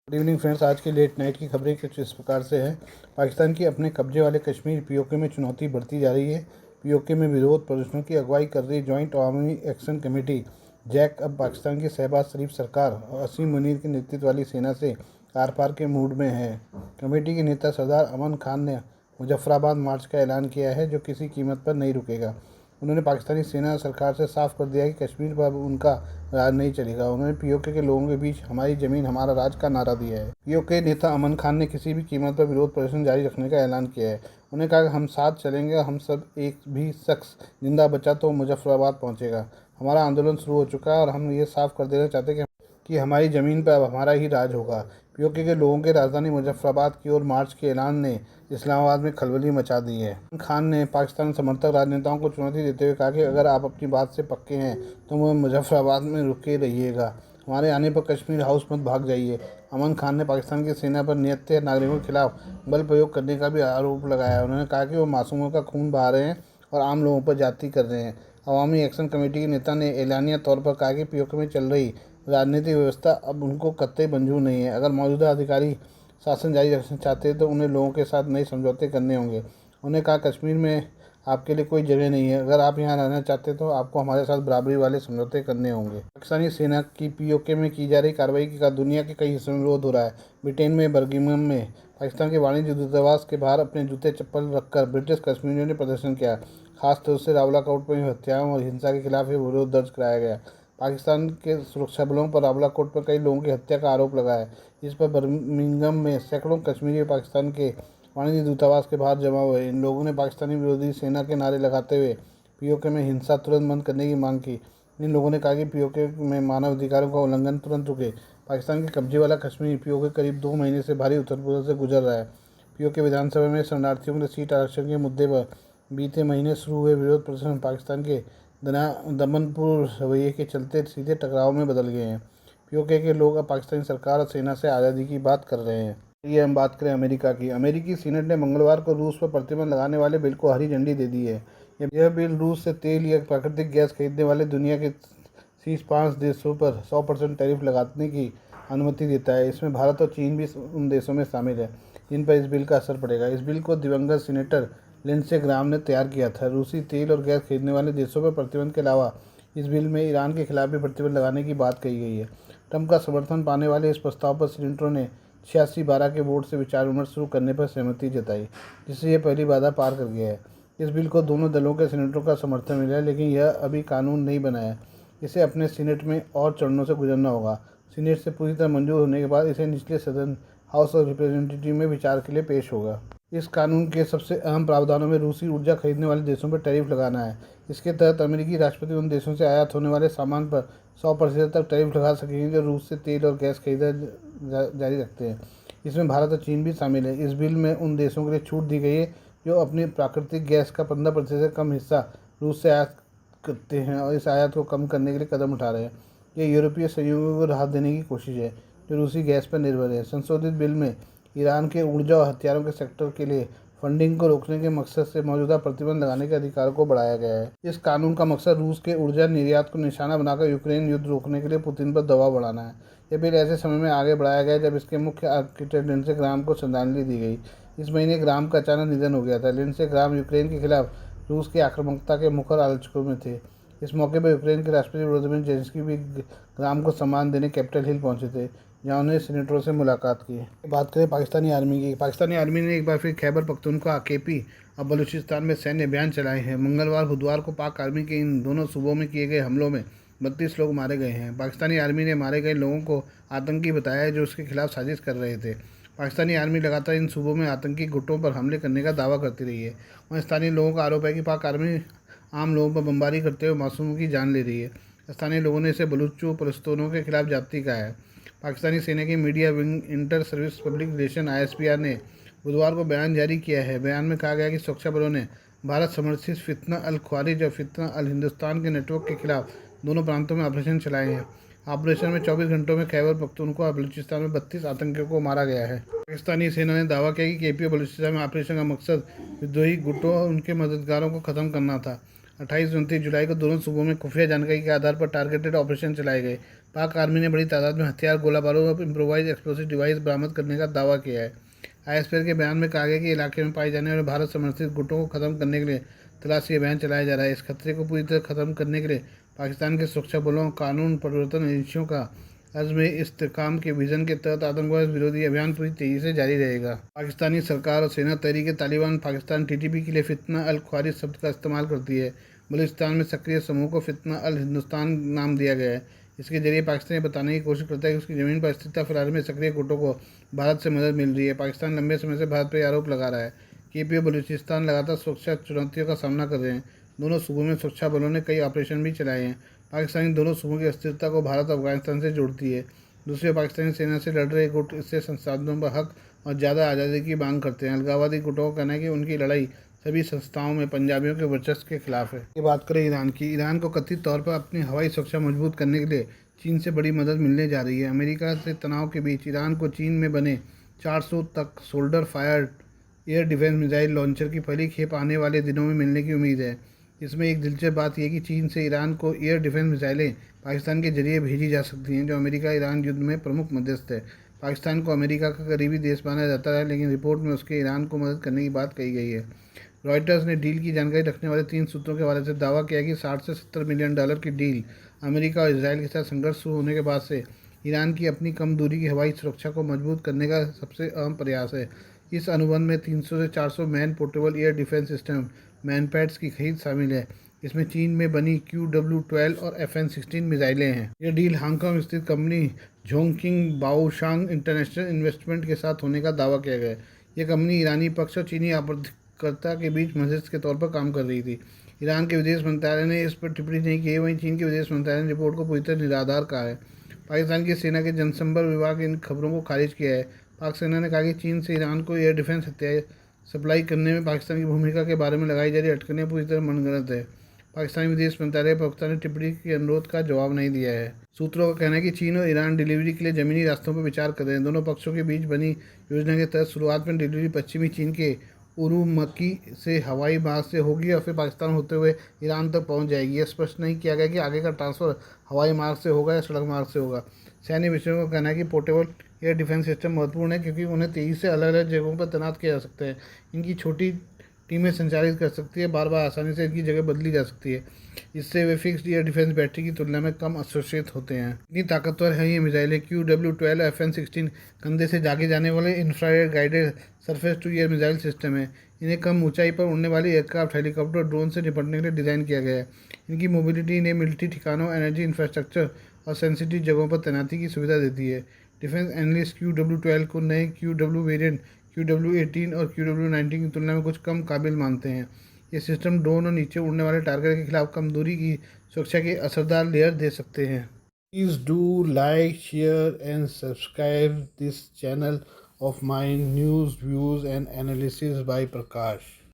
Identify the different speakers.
Speaker 1: Good evening friends. आज की late night की खबरें कुछ इस प्रकार से हैं। पाकिस्तान की अपने कब्जे वाले कश्मीर पीओके में चुनौती बढ़ती जा रही है। पीओके में विरोध प्रदर्शनों की अगुवाई कर रही जॉइंट अवामी एक्शन कमेटी जैक अब पाकिस्तान की शहबाज शरीफ सरकार और असीम मुनीर के नेतृत्व वाली सेना से आर पार के मूड में है। कमेटी के नेता सरदार अमन खान ने मुजफ्फराबाद मार्च का ऐलान किया है, जो किसी कीमत पर नहीं रुकेगा। उन्होंने पाकिस्तानी सेना सरकार से साफ कर दिया कि कश्मीर पर अब उनका राज नहीं चलेगा। उन्होंने पीओके के लोगों के बीच हमारी ज़मीन हमारा राज का नारा दिया है। पीओके नेता अमन खान ने किसी भी कीमत पर विरोध प्रदर्शन जारी रखने का ऐलान किया है। उन्होंने कहा कि हम साथ चलेंगे, हम सब एक भी शख्स जिंदा बचा तो मुजफ्फराबाद पहुंचेगा। हमारा आंदोलन शुरू हो चुका है और हम ये साफ कर देना चाहते हैं कि हमारी ज़मीन पर अब हमारा ही राज होगा। पीओके के लोगों के राजधानी मुजफ्फराबाद की ओर मार्च के ऐलान ने इस्लामाबाद में खलबली मचा दी है। खान ने पाकिस्तान समर्थक राजनेताओं को चुनौती देते हुए कहा कि अगर आप अपनी बात से पक्के हैं तो वह मुजफ्फराबाद में रुके रहिएगा, हमारे आने पर कश्मीर हाउस मत भाग जाइए। अमन खान ने पाकिस्तान की सेना पर निहत्थे नागरिकों के खिलाफ बल प्रयोग करने का भी आरोप लगाया। उन्होंने कहा कि वो मासूमों का खून बहा रहे हैं और आम लोगों पर जाति कर रहे हैं। अवामी एक्शन कमेटी के नेता ने एलानिया तौर पर कहा कि पीओके में चल रही राजनीतिक व्यवस्था अब उनको कतई मंजूर नहीं है। अगर मौजूदा अधिकारी शासन जारी रखना चाहते हैं तो उन्हें लोगों के साथ नए समझौते करने होंगे। उन्होंने कहा कश्मीर में आपके लिए कोई जगह नहीं है, अगर आप यहाँ रहना चाहते हैं तो आपको हमारे साथ बराबरी वाले समझौते करने होंगे। पाकिस्तानी सेना की पीओके में की जा रही कार्रवाई का दुनिया के कई हिस्सों में विरोध हो रहा है। ब्रिटेन में बर्मिंघम में पाकिस्तान के वाणिज्य दूतावास के बाहर अपने जूते चप्पल रखकर ब्रिटिश कश्मीरियों ने प्रदर्शन किया। खासतौर से रावलाकोट में हत्याओं और हिंसा के खिलाफ ये विरोध दर्ज कराया गया। पाकिस्तान के सुरक्षा बलों पर रावलाकोट में कई लोगों की हत्या का आरोप लगा है। इस पर बर्मिंघम में सैकड़ों कश्मीरी पाकिस्तान के वाणिज्य दूतावास के बाहर जमा हुए। इन लोगों ने पाकिस्तानी विरोधी सेना के नारे लगाते हुए पीओके में हिंसा तुरंत बंद करने की मांग की। इन लोगों ने कहा कि पीओके में मानव अधिकारों का उल्लंघन तुरंत रुके। पाकिस्तान के कब्जे वाला कश्मीर पीओके करीब 2 महीने से भारी उथल-पुथल से गुजर रहा है। पीओके विधानसभा में शरणार्थियों के सीट आरक्षण के मुद्दे पर बीते महीने शुरू हुए विरोध प्रदर्शन पाकिस्तान के दमनपुर रवैये के चलते सीधे टकराव में बदल गए हैं। पीओके के लोग अब पाकिस्तानी सरकार और सेना से आज़ादी की बात कर रहे हैं। ये हम बात करें अमेरिका की। अमेरिकी सीनेट ने मंगलवार को रूस पर प्रतिबंध लगाने वाले बिल को हरी झंडी दे दी है। यह बिल रूस से तेल या प्राकृतिक गैस खरीदने वाले दुनिया के शीर्ष 5 देशों पर 100% टैरिफ लगाने की अनुमति देता है। इसमें भारत और चीन भी उन देशों में शामिल है जिन पर इस बिल का असर पड़ेगा। इस बिल को दिवंगत सीनेटर लिंडसे ग्राम ने तैयार किया था। रूसी तेल और गैस खरीदने वाले देशों पर प्रतिबंध के अलावा इस बिल में ईरान के खिलाफ भी प्रतिबंध लगाने की बात कही गई है। ट्रंप का समर्थन पाने वाले इस प्रस्ताव पर सीनेटरों ने 86-12 के वोट से विचार विमर्श शुरू करने पर सहमति जताई, जिससे यह पहली बाधा पार कर गया है। इस बिल को दोनों दलों के सीनेटरों का समर्थन मिला है, लेकिन यह अभी कानून नहीं बना है। इसे अपने सीनेट में और चरणों से गुजरना होगा। सीनेट से पूरी तरह मंजूर होने के बाद इसे निचले सदन हाउस ऑफ रिप्रेजेंटेटिव में विचार के लिए पेश होगा। इस कानून के सबसे अहम प्रावधानों में रूसी ऊर्जा खरीदने वाले देशों पर टैरिफ लगाना है। इसके तहत अमेरिकी राष्ट्रपति उन देशों से आयात होने वाले सामान पर 100% तक टैरिफ लगा सकेंगे जो रूस से तेल और गैस खरीदा जारी रखते हैं। इसमें भारत और चीन भी शामिल है। इस बिल में उन देशों के लिए छूट दी गई है जो अपनी प्राकृतिक गैस का 15% से कम हिस्सा रूस से आयात करते हैं और इस आयात को कम करने के लिए कदम उठा रहे हैं। ये यूरोपीय सहयोगियों को राहत देने की कोशिश है जो रूसी गैस पर निर्भर है। संशोधित बिल में ईरान के ऊर्जा और हथियारों के सेक्टर के लिए फंडिंग को रोकने के मकसद से मौजूदा प्रतिबंध लगाने के अधिकार को बढ़ाया गया है। इस कानून का मकसद रूस के ऊर्जा निर्यात को निशाना बनाकर यूक्रेन युद्ध रोकने के लिए पुतिन पर दबाव बढ़ाना है। यह बिल ऐसे समय में आगे बढ़ाया गया जब इसके मुख्य आर्किटेक्ट लिंडसे ग्राम को श्रद्धांजलि दी गई। इस महीने ग्राम का अचानक निधन हो गया था। लिंडसे ग्राम यूक्रेन के खिलाफ रूस की आक्रामकता के मुखर आलोचकों में थे। इस मौके पर यूक्रेन के राष्ट्रपति वोलोदिमीर ज़ेलेंस्की भी ग्राम को सम्मान देने कैपिटल हिल पहुंचे थे, जहां उन्होंने सीनेटरों से मुलाकात की। बात करें पाकिस्तानी आर्मी की। पाकिस्तानी आर्मी ने एक बार फिर खैबर पख्तूनख्वा, केपी और बलूचिस्तान में सैन्य अभियान चलाए हैं। मंगलवार बुधवार को पाक आर्मी के इन दोनों सूबों में किए गए हमलों में 32 लोग मारे गए हैं। पाकिस्तानी आर्मी ने मारे गए लोगों को आतंकी बताया है जो उसके खिलाफ साजिश कर रहे थे। पाकिस्तानी आर्मी लगातार इन सूबों में आतंकी गुटों पर हमले करने का दावा करती रही है। वहीं स्थानीय लोगों का आरोप है कि पाक आर्मी आम लोगों पर बमबारी करते हुए मासूमों की जान ले रही है। स्थानीय लोगों ने इसे बलूचों पश्तूनों के खिलाफ जाति कहा है। पाकिस्तानी सेना की media wing inter service public relation ISPR ने बुधवार को बयान जारी किया है। बयान में कहा गया कि सुरक्षा बलों ने भारत समर्थित फितना अल ख्वारिज और फितना अल हिंदुस्तान के नेटवर्क के खिलाफ दोनों प्रांतों में ऑपरेशन चलाए हैं। ऑपरेशन में 24 घंटों में खैबर पख्तूनख्वा और बलूचिस्तान में 32 आतंकियों को मारा गया है। पाकिस्तानी सेना ने दावा किया कि केपी और बलूचिस्तान में ऑपरेशन का मकसद विद्रोही गुटों और उनके मददगारों को खत्म करना था। 28 और 29 जुलाई को दोनों सूबों में खुफिया जानकारी के आधार पर टारगेटेड ऑपरेशन चलाए गए। पाक आर्मी ने बड़ी तादाद में हथियार, गोला बारूद और इम्प्रोवाइज एक्सप्लोसिव डिवाइस बरामद करने का दावा किया है। आईएसपीआर के बयान में कहा गया कि इलाके में पाए जाने वाले भारत समर्थित गुटों को खत्म करने के लिए तलाशी अभियान चलाया जा रहा है। इस खतरे को पूरी तरह खत्म करने के लिए पाकिस्तान के सुरक्षा बलों, कानून प्रवर्तन एजेंसियों का अज़्म इस्तेहकाम के विजन के तहत आतंकवाद विरोधी अभियान पूरी तेजी से जारी रहेगा। पाकिस्तानी सरकार और सेना तहरीक-ए-तालिबान पाकिस्तान टीटीपी के लिए फितना अल ख्वारिज शब्द का इस्तेमाल करती है। बलूचिस्तान में सक्रिय समूह को फितना अल हिंदुस्तान नाम दिया गया है। इसके जरिए पाकिस्तान ये बताने की कोशिश करता है कि उसकी ज़मीन पर स्थिरता फैलाने में सक्रिय गुटों को भारत से मदद मिल रही है। पाकिस्तान लंबे समय से भारत पर आरोप लगा रहा है कि पीओ बलूचिस्तान लगातार सुरक्षा चुनौतियों का सामना कर रहे हैं। दोनों सूबों में सुरक्षा बलों ने कई ऑपरेशन भी चलाए हैं। पाकिस्तानी दोनों सूबों की अस्थिरता को भारत और अफगानिस्तान से जोड़ती है। दूसरी ओर पाकिस्तानी सेना से लड़ रहे गुट इससे संसाधनों पर हक और ज़्यादा आज़ादी की मांग करते हैं। अलगाववादी गुटों का कहना है कि उनकी लड़ाई सभी संस्थाओं में पंजाबियों के वर्चस्व के खिलाफ है। ये बात करें ईरान की। ईरान को कथित तौर पर अपनी हवाई सुरक्षा मजबूत करने के लिए चीन से बड़ी मदद मिलने जा रही है। अमेरिका से तनाव के बीच ईरान को चीन में बने 400 तक shoulder fired air defence missile launcher की पहली खेप आने वाले दिनों में मिलने की उम्मीद है। इसमें एक दिलचस्प बात यह कि चीन से ईरान को एयर डिफेंस मिसाइलें पाकिस्तान के जरिए भेजी जा सकती हैं, जो अमेरिका ईरान युद्ध में प्रमुख मध्यस्थ है। पाकिस्तान को अमेरिका का करीबी देश माना जाता है, लेकिन रिपोर्ट में उसके ईरान को मदद करने की बात कही गई है। रॉयटर्स ने डील की जानकारी रखने वाले 3 सूत्रों के हवाले से दावा किया कि 60 से 70 मिलियन डॉलर की डील अमेरिका और इसराइल के साथ संघर्ष शुरू होने के बाद से ईरान की अपनी कम दूरी की हवाई सुरक्षा को मजबूत करने का सबसे अहम प्रयास है। इस अनुबंध में 300 से 400 man portable air defence system MANPADS की खरीद शामिल है। इसमें चीन में बनी QW-12 और FN-16 मिसाइलें हैं। यह डील हांगकांग स्थित कंपनी झोंगकिंग बाओशांग इंटरनेशनल इन्वेस्टमेंट के साथ होने का दावा किया गया है। यह कंपनी ईरानी पक्ष और चीनी आपूर्तिकर्ता के बीच मध्यस्थ के तौर पर काम कर रही थी। ईरान के विदेश मंत्रालय ने इस पर टिप्पणी नहीं की है, वहीं चीन के विदेश मंत्रालय ने रिपोर्ट को पूरी तरह निराधार कहा है। पाकिस्तान की सेना के जनसंपर्क विभाग ने इन खबरों को खारिज किया है। पाक सेना ने कहा कि चीन से ईरान को एयर डिफेंस हथियार सप्लाई करने में पाकिस्तान की भूमिका के बारे में लगाई जा रही अटकलें पूरी तरह मनगढ़ंत है। पाकिस्तानी विदेश मंत्रालय प्रवक्ता ने टिप्पणी के अनुरोध का जवाब नहीं दिया है। सूत्रों का कहना है कि चीन और ईरान डिलीवरी के लिए ज़मीनी रास्तों पर विचार कर रहे हैं। दोनों पक्षों के बीच बनी योजना के तहत शुरुआत में डिलीवरी पश्चिमी चीन के उरुमकी से हवाई मार्ग से होगी और फिर पाकिस्तान होते हुए ईरान तक पहुंच जाएगी। यह स्पष्ट नहीं किया गया कि आगे का ट्रांसफ़र हवाई मार्ग से होगा या सड़क मार्ग से होगा। सैन्य विशेषज्ञों का कहना है कि पोर्टेबल एयर डिफेंस सिस्टम महत्वपूर्ण है, क्योंकि उन्हें तेज़ी से अलग अलग जगहों पर तैनात किया जा सकता है। इनकी छोटी टीमें संचालित कर सकती है, बार बार आसानी से इनकी जगह बदली जा सकती है। इससे वे फिक्स्ड एयर डिफेंस बैटरी की तुलना में कम असुरक्षित होते हैं। इतनी ताकतवर है ये मिसाइलें। QW-12 और FN-16 कंधे से दागे जाने वाले infrared guided surface to air missile system है। इन्हें कम ऊंचाई पर उड़ने वाली एयरक्राफ्ट, हेलीकॉप्टर और ड्रोन से निपटने के लिए डिज़ाइन किया गया है। इनकी मोबिलिटी इन्हें मिलिट्री ठिकानों, एनर्जी इंफ्रास्ट्रक्चर और सेंसिटिव जगहों पर तैनाती की सुविधा देती है। डिफेंस एनालिस्ट QW-12 को नए QW वेरिएंट QW-18 और QW-19 की तुलना में कुछ कम काबिल मानते हैं। ये सिस्टम ड्रोन और नीचे उड़ने वाले टारगेट के खिलाफ कम दूरी की सुरक्षा के असरदार लेयर दे सकते हैं। Please do like, share and subscribe this channel of my news, views and analysis by Prakash.